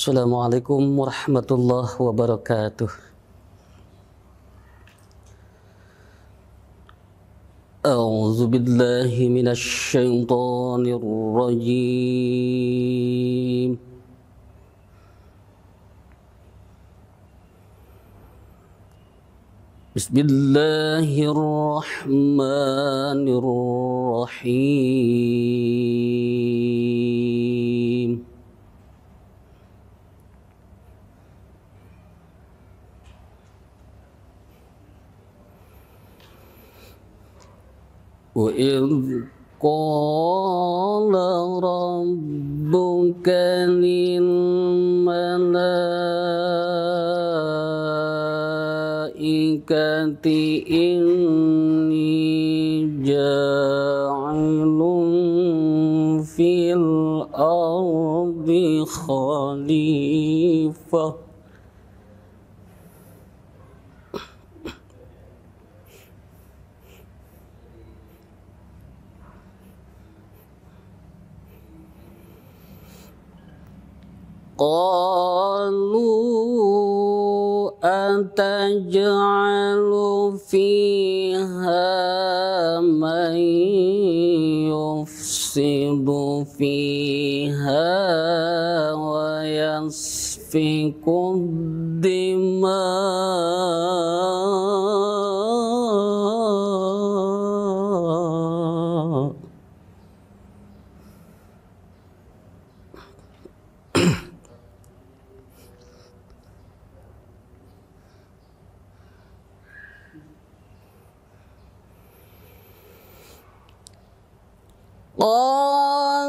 Assalamualaikum warahmatullahi wabarakatuh. A'udzu billahi minasy syaithanir rajim. Bismillahirrahmanirrahim. وَإِذْ قَالَ رَبُّكَ لِلْمَلَائِكَةِ إِنِّي جَاعِلٌ فِي الْأَرْضِ خَلِيفَةً. قالوا أتجعل فيها من يفسد فيها ويسفك الدماء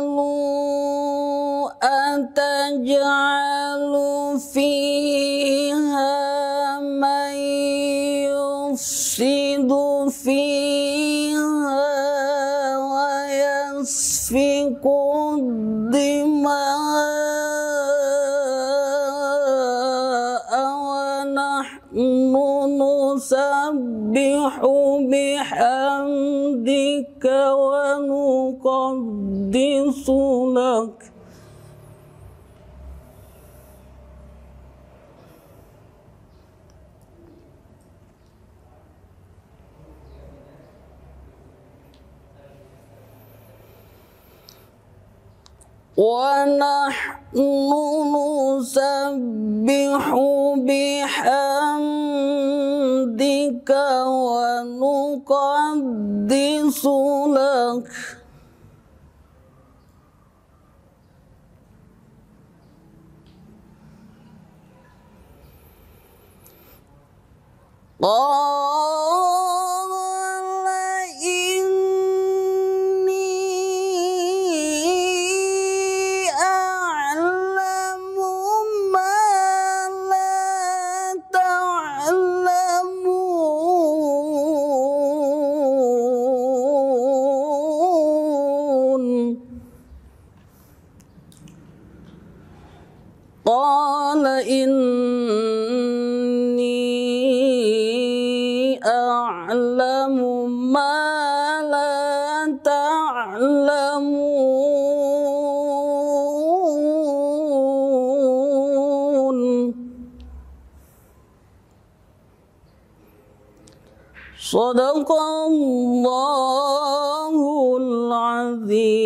قالوا أتجعل فيها من يفسد فيها ويسفك الدماء ونحن نسبح بحمدك ونقدس لك ونحن نسبح بحمدك ونقدس لك قال إني أعلم ما لا تعلمون قال أعلم ما لا تعلمون صدق الله العظيم.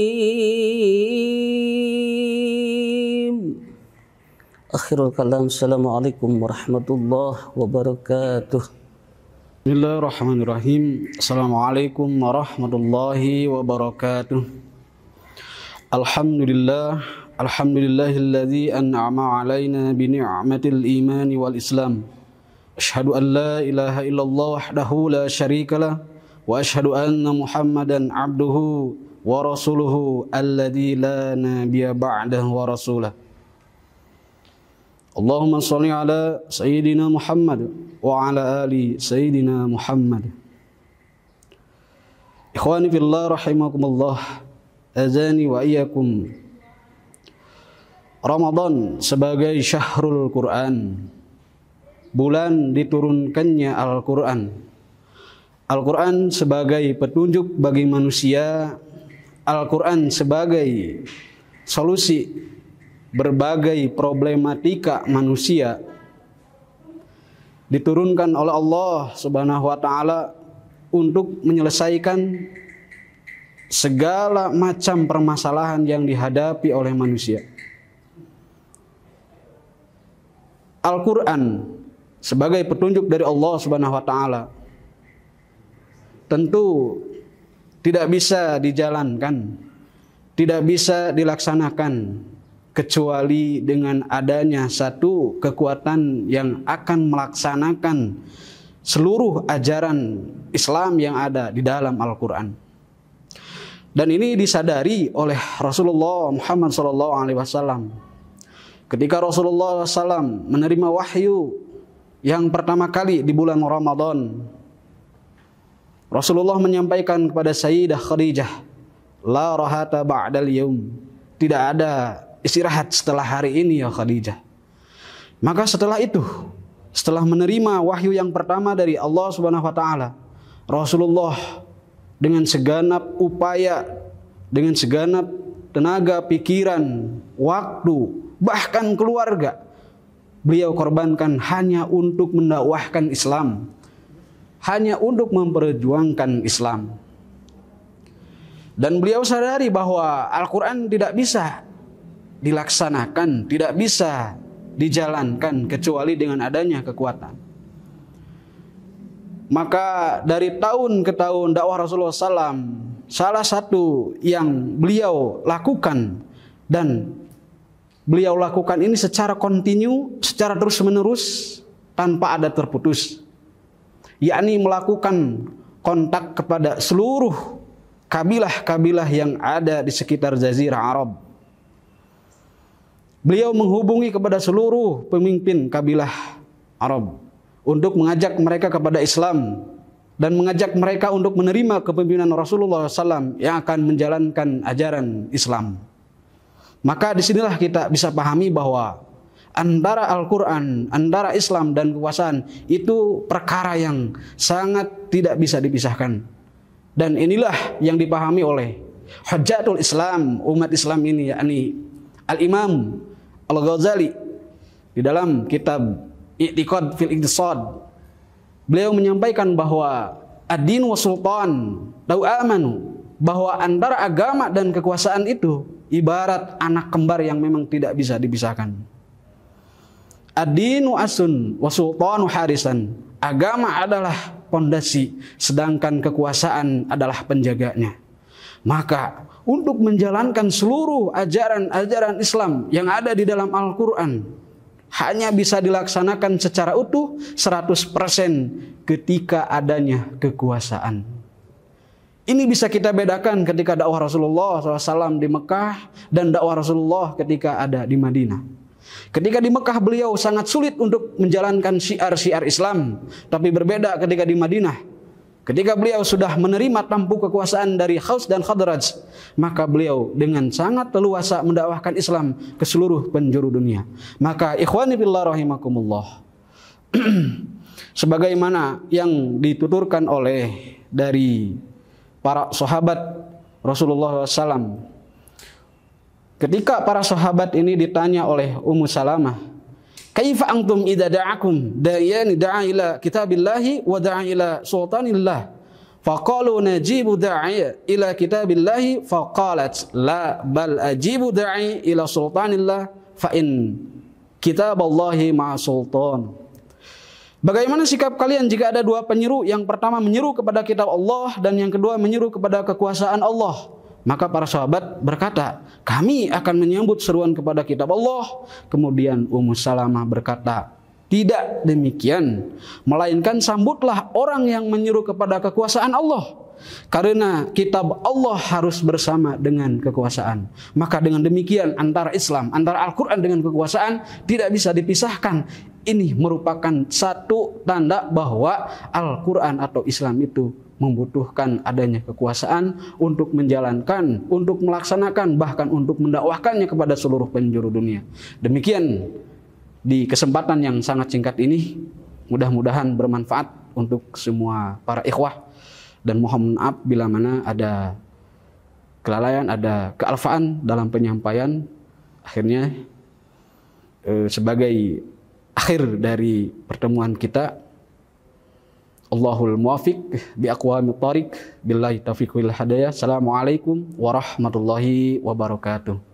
Akhirul kalam. Assalamualaikum warahmatullahi wabarakatuh. Bismillahirrahmanirrahim. Assalamualaikum warahmatullahi wabarakatuh. Alhamdulillahilladzi an'ama alaina bi ni'matil imani wal islam. Asyhadu an la ilaha illallah wahdahu la syarikalah wa asyhadu anna Muhammadan abduhu wa rasuluhu alladzi la nabiyya ba'dahu wa rasulah. Allahumma sholli ala sayyidina Muhammad wa ala ali sayyidina Muhammad. Ikhwani fillah rahimakumullah, azani wa iyyakum. Ramadan sebagai syahrul Quran, bulan diturunkannya Al-Quran. Al-Quran sebagai petunjuk bagi manusia, Al-Quran sebagai solusi berbagai problematika manusia diturunkan oleh Allah Subhanahu wa taala untuk menyelesaikan segala macam permasalahan yang dihadapi oleh manusia. Al-Quran sebagai petunjuk dari Allah Subhanahu wa taala tentu tidak bisa dijalankan, tidak bisa dilaksanakan kecuali dengan adanya satu kekuatan yang akan melaksanakan seluruh ajaran Islam yang ada di dalam Al-Quran. Dan ini disadari oleh Rasulullah Muhammad SAW. Ketika Rasulullah SAW menerima wahyu yang pertama kali di bulan Ramadan, Rasulullah menyampaikan kepada Sayyidah Khadijah, la rahata ba'dal yaum, tidak ada istirahat setelah hari ini ya Khadijah. Maka setelah itu, setelah menerima wahyu yang pertama dari Allah Subhanahu wa taala, Rasulullah dengan segenap upaya, dengan segenap tenaga, pikiran, waktu, bahkan keluarga, beliau korbankan hanya untuk mendakwahkan Islam, hanya untuk memperjuangkan Islam. Dan beliau sadari bahwa Al-Quran tidak bisa dilaksanakan, tidak bisa dijalankan kecuali dengan adanya kekuatan. Maka dari tahun ke tahun dakwah Rasulullah SAW, salah satu yang beliau lakukan, dan beliau lakukan ini secara kontinu, secara terus menerus, tanpa ada terputus, yakni melakukan kontak kepada seluruh kabilah-kabilah yang ada di sekitar Jazirah Arab. Beliau menghubungi kepada seluruh pemimpin kabilah Arab untuk mengajak mereka kepada Islam dan mengajak mereka untuk menerima kepemimpinan Rasulullah SAW yang akan menjalankan ajaran Islam. Maka disinilah kita bisa pahami bahwa antara Al-Quran, antara Islam dan kekuasaan itu perkara yang sangat tidak bisa dipisahkan. Dan inilah yang dipahami oleh Hujjatul Islam, umat Islam ini, yakni Al-Imam Al-Ghazali di dalam kitab I'tiqad fil Iqtisad. Beliau menyampaikan bahwa ad-din wa sultan lau amanu, bahwa antara agama dan kekuasaan itu ibarat anak kembar yang memang tidak bisa dipisahkan. Ad-dinu asun wa sultanu harisan. Agama adalah pondasi, sedangkan kekuasaan adalah penjaganya. Maka untuk menjalankan seluruh ajaran-ajaran Islam yang ada di dalam Al-Quran hanya bisa dilaksanakan secara utuh 100% ketika adanya kekuasaan. Ini bisa kita bedakan ketika dakwah Rasulullah SAW di Mekah dan dakwah Rasulullah ketika ada di Madinah. Ketika di Mekah beliau sangat sulit untuk menjalankan syiar-syiar Islam, tapi berbeda ketika di Madinah. Ketika beliau sudah menerima tampuk kekuasaan dari Khaus dan Khadraj, maka beliau dengan sangat leluasa mendakwahkan Islam ke seluruh penjuru dunia. Maka ikhwani fillah rahimakumullah, sebagaimana yang dituturkan oleh dari para sahabat Rasulullah SAW, ketika para sahabat ini ditanya oleh Ummu Salamah, kaifa antum idza da'akum da'yan da'a ila kitabillahi wa da'a ila sultanillah, faqalu najibu da'i ila kitabillahi, faqalat la bal ajibu da'i ila sultanillah fa in kitaballahi ma'a sultan. Bagaimana sikap kalian jika ada dua penyeru, yang pertama menyeru kepada kitab Allah dan yang kedua menyeru kepada kekuasaan Allah? Maka para sahabat berkata, kami akan menyambut seruan kepada kitab Allah. Kemudian Ummu Salamah berkata, tidak demikian, melainkan sambutlah orang yang menyeru kepada kekuasaan Allah, karena kitab Allah harus bersama dengan kekuasaan. Maka dengan demikian antara Islam, antara Al-Quran dengan kekuasaan tidak bisa dipisahkan. Ini merupakan satu tanda bahwa Al-Quran atau Islam itu membutuhkan adanya kekuasaan untuk menjalankan, untuk melaksanakan, bahkan untuk mendakwahkannya kepada seluruh penjuru dunia. Demikian di kesempatan yang sangat singkat ini, mudah-mudahan bermanfaat untuk semua para ikhwah, dan mohon maaf bila mana ada kelalaian, ada kealfaan dalam penyampaian. Akhirnya sebagai akhir dari pertemuan kita. Allahul muwafiq bi aqwamit thariq billahi taufiq wal hidayah. Assalamualaikum warahmatullahi wabarakatuh.